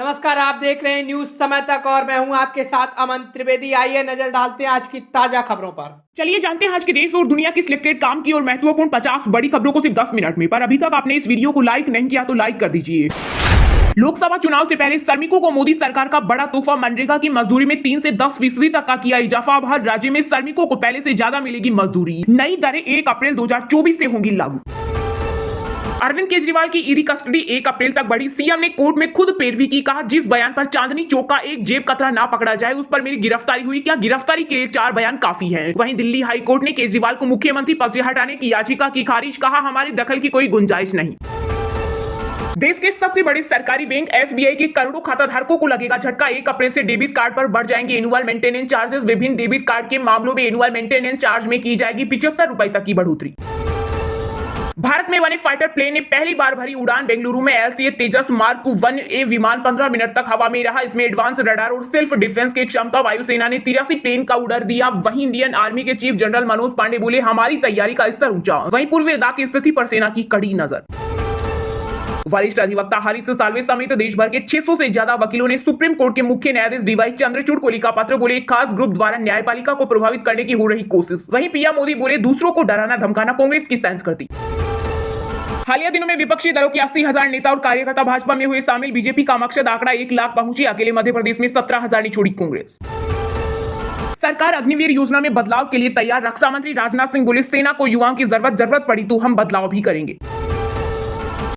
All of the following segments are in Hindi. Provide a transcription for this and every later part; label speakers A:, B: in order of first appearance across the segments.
A: नमस्कार, आप देख रहे हैं न्यूज समय तक और मैं हूं आपके साथ अमन त्रिवेदी। आइए नजर डालते हैं आज की ताजा खबरों पर।
B: चलिए जानते हैं आज के देश और दुनिया की सिलेक्टेड काम की और महत्वपूर्ण 50 बड़ी खबरों को सिर्फ 10 मिनट में। पर अभी तक आपने इस वीडियो को लाइक नहीं किया तो लाइक कर दीजिए। लोकसभा चुनाव से पहले श्रमिकों को मोदी सरकार का बड़ा तोहफा। मनरेगा की मजदूरी में 3 से 10% तक का किया इजाफा। अब हर राज्य में श्रमिकों को पहले से ज्यादा मिलेगी मजदूरी। नई दरें 1 अप्रैल 2024 से होंगी लागू। अरविंद केजरीवाल की ईडी कस्टडी 1 अप्रैल तक बढ़ी। सीएम ने कोर्ट में खुद पैरवी की। कहा, जिस बयान पर चांदनी चौक का एक जेब कतरा ना पकड़ा जाए उस पर मेरी गिरफ्तारी हुई। क्या गिरफ्तारी के लिए 4 बयान काफी है? वहीं दिल्ली हाई कोर्ट ने केजरीवाल को मुख्यमंत्री पद से हटाने की याचिका की खारिज। कहा, हमारी दखल की कोई गुंजाइश नहीं। देश के सबसे बड़े सरकारी बैंक एसबीआई के करोड़ों खाता धारकों को लगेगा झटका। 1 अप्रैल से डेबिट कार्ड पर बढ़ जाएंगे एनुअल मेंटेनेंस चार्जेस। विभिन्न डेबिट कार्ड के मामलों में एनुअल मेंटेनेंस चार्ज में की जाएगी 75 रुपए तक की बढ़ोतरी। भारत में बने फाइटर प्लेन ने पहली बार भरी उड़ान। बेंगलुरु में एलसीए तेजस मार्क 1A विमान 15 मिनट तक हवा में रहा। इसमें एडवांस रडार और सेल्फ डिफेंस की क्षमता। वायुसेना ने 83 प्लेन का ऑर्डर दिया। वहीं इंडियन आर्मी के चीफ जनरल मनोज पांडे बोले, हमारी तैयारी का स्तर ऊंचा। वहीं पूर्व लद्दाख की स्थिति पर सेना की कड़ी नजर। वरिष्ठ अधिवक्ता हरीश साल्वे समेत देश भर के 600 से ज्यादा वकीलों ने सुप्रीम कोर्ट के मुख्य न्यायाधीश डीवाई चंद्रचूड़ को लिखा पत्र। बोले, एक खास ग्रुप द्वारा न्यायपालिका को प्रभावित करने की हो रही कोशिश। वहीं पीएम मोदी बोले, दूसरों को डराना धमकाना कांग्रेस की संस्कृति। हालिया दिनों में विपक्षी दलों के 80,000 नेता और कार्यकर्ता भाजपा में हुए शामिल। बीजेपी का मकसद आंकड़ा 1 लाख पहुंची। अकेले मध्य प्रदेश में 17,000 ने छोड़ी कांग्रेस। सरकार अग्निवीर योजना में बदलाव के लिए तैयार। रक्षा मंत्री राजनाथ सिंह बोले, सेना को युवाओं की जरूरत पड़ी तो हम बदलाव भी करेंगे।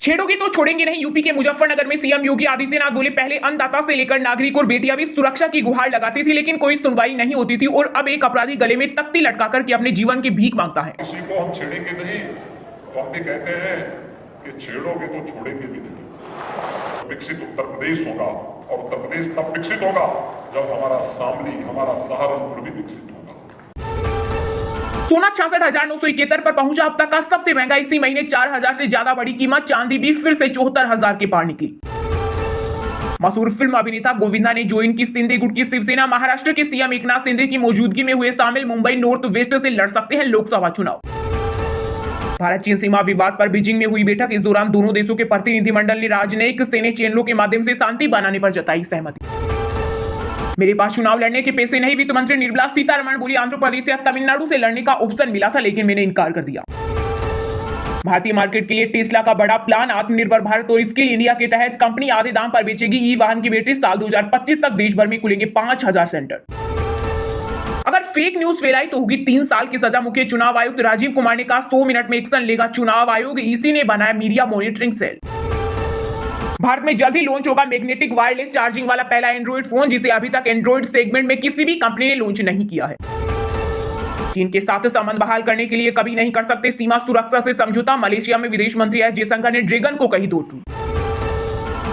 B: छेड़ोगे तो छोड़ेंगे नहीं। यूपी के मुजफ्फरनगर में सीएम योगी आदित्यनाथ बोले, पहले अन्नदाता से लेकर नागरिक और बेटियां भी सुरक्षा की गुहार लगाती थी, लेकिन कोई सुनवाई नहीं होती थी और अब एक अपराधी गले में तख्ती लटकाकर के अपने जीवन की भीख मांगता है।
C: किसी को हम छेड़ेंगे नहीं तो हम भी कहते हैं कि छेड़ोगे तो छोड़ेंगे भी नहीं। विकसित उत्तर प्रदेश होगा और उत्तर प्रदेश तब विकसित होगा जब हमारा शामली, हमारा सहारनपुर भी विकसित होगा।
B: सोना 66,971 पर पहुंचा। अब तक का सबसे महंगा। इसी महीने 4,000 से ज्यादा बढ़ी कीमत। चांदी भी फिर से 74,000 के पार निकली। मशहूर फिल्म अभिनेता गोविंदा ने ज्वाइन की शिंदे गुट की शिवसेना। महाराष्ट्र के सीएम एकनाथ शिंदे की मौजूदगी में हुए शामिल। मुंबई नॉर्थ वेस्ट से लड़ सकते हैं लोकसभा चुनाव। भारत चीन सीमा विवाद पर बीजिंग में हुई बैठक। इस दौरान दोनों देशों के प्रतिनिधिमंडल ने राजनयिक सैन्य चैनलों के माध्यम से शांति बनाने पर जताई सहमति। मेरे पास चुनाव लड़ने के पैसे नहीं। वित्त मंत्री निर्मला सीतारमण बोली, आंध्र प्रदेश या तमिलनाडु से लड़ने का ऑप्शन मिला था लेकिन मैंने इनकार कर दिया। भारतीय मार्केट के लिए टेस्ला का बड़ा प्लान। आत्मनिर्भर भारत और स्किल इंडिया के तहत कंपनी आधे दाम पर बेचेगी ई वाहन की बैटरी। साल 2025 तक देश भर में खुलेंगे 5,000 सेंटर। अगर फेक न्यूज फैलाई तो होगी 3 साल की सजा। मुख्य चुनाव आयुक्त राजीव कुमार ने कहा, 100 मिनट में एक्शन लेगा चुनाव आयोग। ईसी ने बनाया मीडिया मॉनिटरिंग सेल। भारत में जल्द ही लॉन्च होगा मैग्नेटिक वायरलेस चार्जिंग वाला पहला एंड्रॉइड फोन, जिसे अभी तक एंड्रॉइड सेगमेंट में किसी भी कंपनी ने लॉन्च नहीं किया है। चीन के साथ संबंध बहाल करने के लिए कभी नहीं कर सकते सीमा सुरक्षा से समझौता। मलेशिया में विदेश मंत्री एस जयशंकर ने ड्रैगन को कही 2 टूट।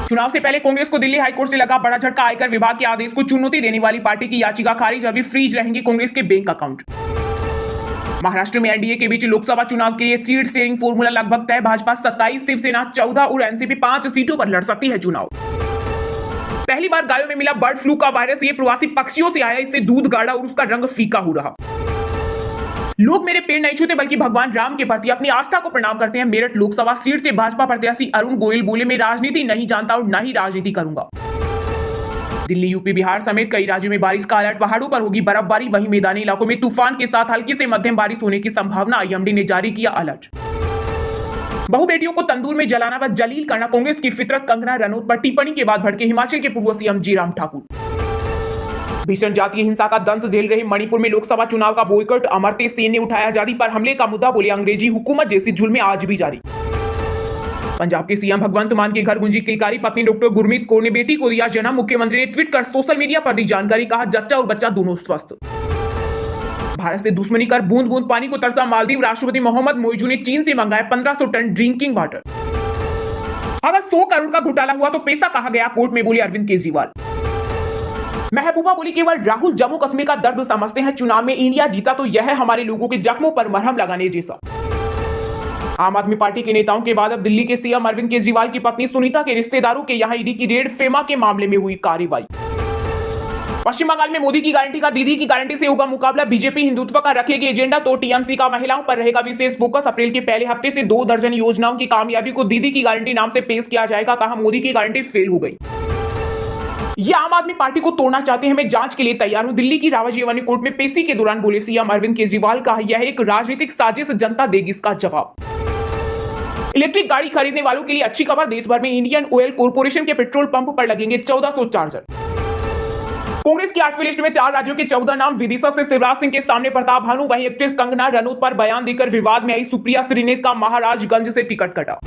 B: चुनाव से पहले कांग्रेस को दिल्ली हाईकोर्ट से लगा बड़ा झटका। आयकर विभाग के आदेश को चुनौती देने वाली पार्टी की याचिका खारिज। अभी फ्रीज रहेंगे कांग्रेस के बैंक अकाउंट। महाराष्ट्र में एनडीए के बीच लोकसभा चुनाव के लिए सीट शेयरिंग फॉर्मूला लगभग तय। भाजपा 27, शिवसेना 14 और एनसीपी 5 सीटों पर लड़ सकती है चुनाव। पहली बार गायों में मिला बर्ड फ्लू का वायरस। ये प्रवासी पक्षियों से आया। इससे दूध गाढ़ा और उसका रंग फीका हो रहा। लोग मेरे पैर नहीं छूते बल्कि भगवान राम के प्रति अपनी आस्था को प्रणाम करते हैं। मेरठ लोकसभा सीट से भाजपा प्रत्याशी अरुण गोयल बोले, मैं राजनीति नहीं जानता और न ही राजनीति करूंगा। दिल्ली, यूपी, बिहार समेत कई राज्यों में बारिश का अलर्ट। पहाड़ों पर होगी बर्फबारी। वहीं मैदानी इलाकों में तूफान के साथ हल्की से मध्यम बारिश होने की संभावना। आईएमडी ने जारी किया अलर्ट। बहु बेटियों को तंदूर में जलाना व जलील करना कांग्रेस की फितरत। कंगना रनौत पर टिप्पणी के बाद भड़के हिमाचल के पूर्व सीएम जयराम ठाकुर। भीषण जातीय हिंसा का दंश झेल रहे मणिपुर में लोकसभा चुनाव का बॉयकॉट। अमर्त्य सेन ने उठाया आजादी पर हमले का मुद्दा। बोले, अंग्रेजी हुकूमत जैसी जुल्में आज भी जारी। पंजाब के सीएम भगवंत मान के घर गुंजी किलकारी। पत्नी डॉक्टर गुरमीत कौर ने बेटी को दिया जन्म। मुख्यमंत्री ने ट्वीट कर सोशल मीडिया पर दी जानकारी। कहा, जच्चा और बच्चा दोनों स्वस्थ। भारत से दुश्मनी कर बूंद बूंद पानी को तरसा मालदीव। राष्ट्रपति मोहम्मद मोइजू ने चीन से मंगाया 1500 टन ड्रिंकिंग वाटर। अगर 100 करोड़ का घोटाला हुआ तो पैसा कहां गया, कोर्ट में बोले अरविंद केजरीवाल। महबूबा बोली, केवल राहुल जम्मू कश्मीर का दर्द समझते हैं। चुनाव में इंडिया जीता तो यह है हमारे लोगों के जख्मों पर मरहम लगाने जैसा। आम आदमी पार्टी के नेताओं के बाद अब दिल्ली के सीएम अरविंद केजरीवाल की पत्नी सुनीता के रिश्तेदारों के यहां ईडी की रेड। फेमा के मामले में हुई कार्रवाई। पश्चिम बंगाल में मोदी की गारंटी का दीदी की गारंटी से होगा मुकाबला। बीजेपी हिंदुत्व का रखेगी एजेंडा तो टीएमसी का महिलाओं पर रहेगा विशेष फोकस। अप्रैल के पहले हफ्ते से 2 दर्जन योजनाओं की कामयाबी को दीदी की गारंटी नाम से पेश किया जाएगा। कहा, मोदी की गारंटी फेल हो गई। ये आम आदमी पार्टी को तोड़ना चाहते हैं, मैं जांच के लिए तैयार हूं। दिल्ली की रावजीवानी कोर्ट में पेशी के दौरान बोले सीएम अरविंद केजरीवाल का यह एक राजनीतिक साजिश, जनता देगी इसका जवाब। इलेक्ट्रिक गाड़ी खरीदने वालों के लिए अच्छी खबर, देश भर में इंडियन ऑयल कॉर्पोरेशन के पेट्रोल पंप पर लगेंगे 1400 चार्जर। कांग्रेस की 8वीं लिस्ट में 4 राज्यों के 14 नाम, विदिशा से शिवराज सिंह के सामने प्रताप भानु, वहीं एक्ट्रेस कंगना रनौत पर बयान देकर विवाद में आई सुप्रिया श्रीनेत का महाराजगंज से टिकट कटा।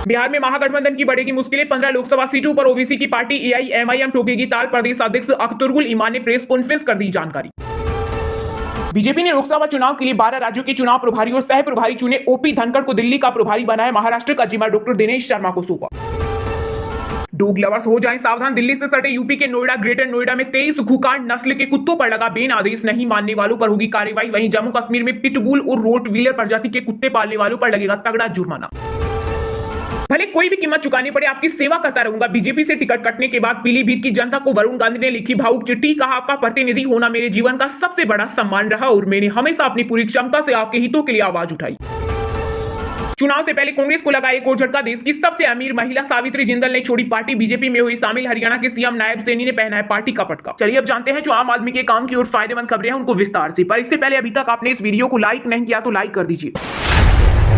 B: बिहार में महागठबंधन की बढ़ेगी मुश्किलें, 15 लोकसभा सीटों पर ओबीसी की पार्टी एआईएमआईएम ठोकेगी ताल, प्रदेश अध्यक्ष अख्तरुल ईमान ने प्रेस कॉन्फ्रेंस कर दी जानकारी। बीजेपी ने लोकसभा चुनाव के लिए 12 राज्यों के चुनाव प्रभारी और सह प्रभारी चुने, ओपी धनखड़ को दिल्ली का प्रभारी बनाया, महाराष्ट्र का जिम्मा डॉक्टर दिनेश शर्मा को सौंपा। डॉग लवर्स हो जाएं सावधान, दिल्ली से सटे यूपी के नोएडा, ग्रेटर नोएडा में 23 खुखार नस्ल के कुत्तों पर लगा बैन, आदेश नहीं मानने वालों पर होगी कार्रवाई। वहीं जम्मू कश्मीर में पिटबुल और रोटवीलर प्रजाति के कुत्ते पालने वालों पर लगेगा तगड़ा जुर्माना। भले कोई भी कीमत चुकानी पड़े, आपकी सेवा करता रहूंगा। बीजेपी से टिकट कटने के बाद पीलीभीत की जनता को वरुण गांधी ने लिखी भावुक चिट्ठी, कहा आपका प्रतिनिधि होना मेरे जीवन का सबसे बड़ा सम्मान रहा और मैंने हमेशा अपनी पूरी क्षमता से आपके हितों के लिए आवाज उठाई। चुनाव से पहले कांग्रेस को लगा एक और झटका, देश की सबसे अमीर महिला सावित्री जिंदल ने छोड़ी पार्टी, बीजेपी में हुई शामिल। हरियाणा के सीएम नायब सैनी ने पहना है पार्टी का पटका। चलिए अब जानते हैं जो आम आदमी के काम की और फायदेमंद खबरें हैं उनको विस्तार से। पर इससे पहले अभी तक आपने इस वीडियो को लाइक नहीं किया तो लाइक कर दीजिए।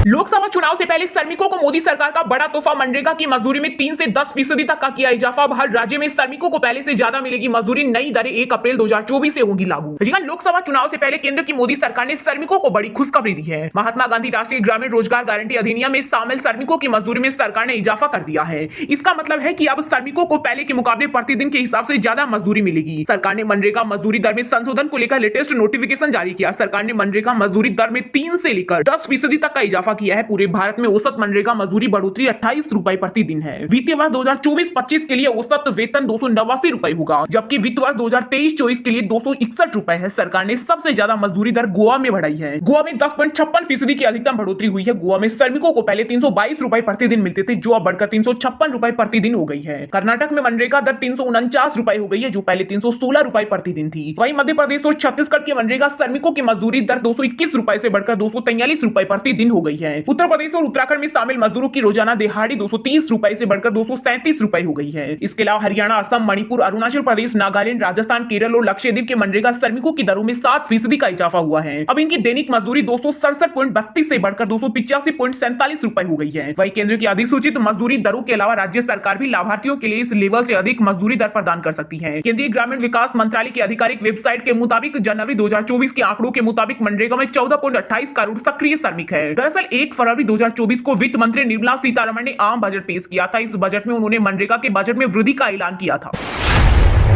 B: लोकसभा चुनाव से पहले श्रमिकों को मोदी सरकार का बड़ा तोहफा, मनरेगा की मजदूरी में 3 से 10% तक का किया इजाफा। हर राज्य में श्रमिकों को पहले से ज्यादा मिलेगी मजदूरी, नई दरें 1 अप्रैल 2024 से होंगी लागू। लोकसभा चुनाव से पहले केंद्र की मोदी सरकार ने श्रमिकों को बड़ी खुशखबरी दी है। महात्मा गांधी राष्ट्रीय ग्रामीण रोजगार गारंटी अधिनियम में शामिल श्रमिकों की मजदूरी में सरकार ने इजाफा कर दिया है। इसका मतलब है कि अब श्रमिकों को पहले के मुकाबले प्रतिदिन के हिसाब से ज्यादा मजदूरी मिलेगी। सरकार ने मनरेगा मजदूरी दर में संशोधन को लेकर लेटेस्ट नोटिफिकेशन जारी किया। सरकार ने मनरेगा मजदूरी दर में 3 से लेकर 10% तक का इजाफा किया है। पूरे भारत में औसत मनरेगा मजदूरी बढ़ोतरी 28 रुपए प्रति दिन है। वित्तीय वर्ष 2024-25 के लिए औसत वेतन 289 रुपए होगा, जबकि वित्त वर्ष 2023-24 के लिए 261 रुपए है। सरकार ने सबसे ज्यादा मजदूरी दर गोवा में बढ़ाई है। गोवा में 10.56% की अधिकतम बढ़ोतरी हुई है। गोवा में श्रमिकों को पहले 322 रुपए प्रति दिन मिलते थे, जो अब बढ़कर 356 रुपए प्रति दिन हो गई है। कर्नाटक में मनरेगा दर 349 रुपए हो गई है, जो पहले 316 रुपए प्रति दिन थी। वहीं मध्य प्रदेश और छत्तीसगढ़ के मनरेगा श्रमिकों की मजदूरी दर 221 रुपए से बढ़कर 243 रुपए प्रति दिन हो गई है। उत्तर प्रदेश और उत्तराखंड में शामिल मजदूरों की रोजाना दिहाड़ी 230 रुपए से बढ़कर 237 रुपए हो गई है। इसके अलावा हरियाणा, असम, मणिपुर, अरुणाचल प्रदेश, नागालैंड, राजस्थान, केरल और लक्षद्वीप के मनरेगा श्रमिकों की दरों में 7% का इजाफा हुआ है। अब इनकी दैनिक मजदूरी 267.32 से बढ़कर 285.47 रुपए हो गई है। वहीं केंद्र की अधिसूचित मजदूरी दरों के अलावा राज्य सरकार भी लाभार्थियों के लिए इस लेवल से अधिक मजदूरी दर प्रदान कर सकती है। केंद्रीय ग्रामीण विकास मंत्रालय की आधिकारिक वेबसाइट के मुताबिक जनवरी 2024 के आंकड़ों के मुताबिक मनरेगा में 14.28 करोड़ सक्रिय श्रमिक है। दरअसल 1 फरवरी 2024 को वित्त मंत्री निर्मला सीतारमण ने आम बजट पेश किया था। इस बजट में उन्होंने मनरेगा के बजट में वृद्धि का ऐलान किया था।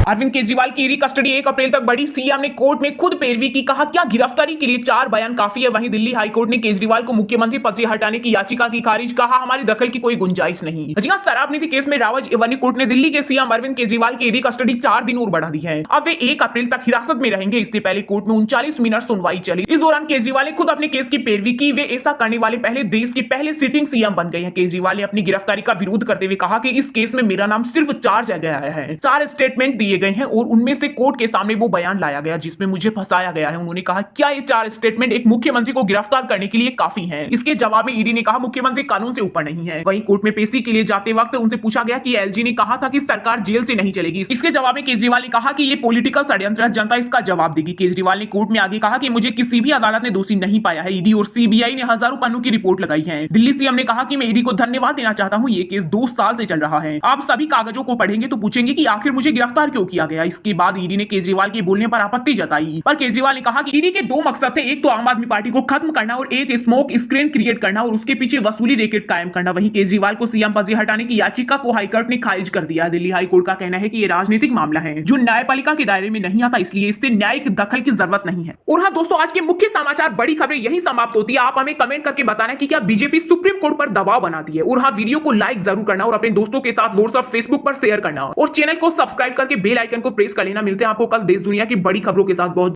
B: अरविंद केजरीवाल की ईडी कस्टडी 1 अप्रैल तक बढ़ी, सीएम ने कोर्ट में खुद पैरवी की, कहा क्या गिरफ्तारी के लिए 4 बयान काफी है। वहीं दिल्ली हाईकोर्ट ने केजरीवाल को मुख्यमंत्री पद से हटाने की याचिका की खारिज, कहा हमारी दखल की कोई गुंजाइश नहीं। शराब नीति केस में रावजीवानी कोर्ट ने दिल्ली के सीएम अरविंद केजरीवाल की ईडी कस्टडी 4 दिन और बढ़ा दी है। अब वे 1 अप्रैल तक हिरासत में रहेंगे। इससे पहले कोर्ट में 39 मिनट सुनवाई चली। इस दौरान केजरीवाल ने खुद अपने केस की पैरवी की। वे ऐसा करने वाले पहले देश के पहले सिटिंग सीएम बन गए हैं। केजरीवाल ने अपनी गिरफ्तारी का विरोध करते हुए कहा कि इस केस में मेरा नाम सिर्फ 4 जगह आया है। 4 स्टेटमेंट दिए गए हैं और उनमें से कोर्ट के सामने वो बयान लाया गया जिसमें मुझे फंसाया गया है। उन्होंने कहा क्या ये 4 स्टेटमेंट एक मुख्यमंत्री को गिरफ्तार करने के लिए काफी हैं? इसके जवाब में ईडी ने कहा मुख्यमंत्री कानून से ऊपर नहीं है। वहीं कोर्ट में पेशी के लिए जाते वक्त उनसे पूछा गया कि एलजी ने कहा था कि सरकार जेल से नहीं चलेगी। इसके जवाब में केजरीवाल ने कहा कि ये पॉलिटिकल षड्यंत्र है, जनता इसका जवाब देगी। केजरीवाल ने कोर्ट में आगे कहा कि मुझे किसी भी अदालत ने दोषी नहीं पाया है। ईडी और सीबीआई ने हजारों पन्नों की रिपोर्ट लगाई है। दिल्ली सीएम ने कहा कि मैं ईडी को धन्यवाद देना चाहता हूं, ये केस 2 साल से चल रहा है। आप सभी कागजों को पढ़ेंगे तो पूछेंगे कि आखिर मुझे गिरफ्तार क्यों किया गया। इसके बाद ईडी ने केजरीवाल के बोलने पर आपत्ति जताई, पर केजरीवाल ने कहा कि ईडी के 2 मकसद थे, एक तो आम आदमी पार्टी को खत्म करना और एक स्मोक स्क्रीन क्रिएट करना और उसके पीछे वसूली रैकेट कायम करना। वहीं केजरीवाल को सीएम पद से हटाने की याचिका को हाईकोर्ट ने खारिज कर दिया। दिल्ली हाईकोर्ट का कहना है कि यह राजनीतिक मामला है जो न्यायपालिका के दायरे में नहीं आता, इसलिए इससे न्यायिक दखल की जरूरत नहीं है। और हाँ दोस्तों, आज के मुख्य समाचार बड़ी खबरें यही समाप्त होती है। आप हमें कमेंट करके बताना कि क्या बीजेपी सुप्रीम कोर्ट पर दबाव बनाती है। और हाँ, वीडियो को लाइक जरूर करना और अपने दोस्तों के साथ व्हाट्सएप, फेसबुक पर शेयर करना और चैनल को सब्सक्राइब करके बेल आइकन को प्रेस कर लेना। मिलते हैं आपको कल देश दुनिया की बड़ी खबरों के साथ। बहुत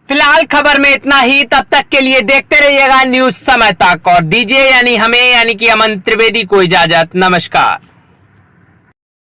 A: फिलहाल खबर में इतना ही। तब तक के लिए देखते रहिएगा न्यूज समय तक और दीजिए यानी हमें यानी कि अमन त्रिवेदी को इजाजत। नमस्कार।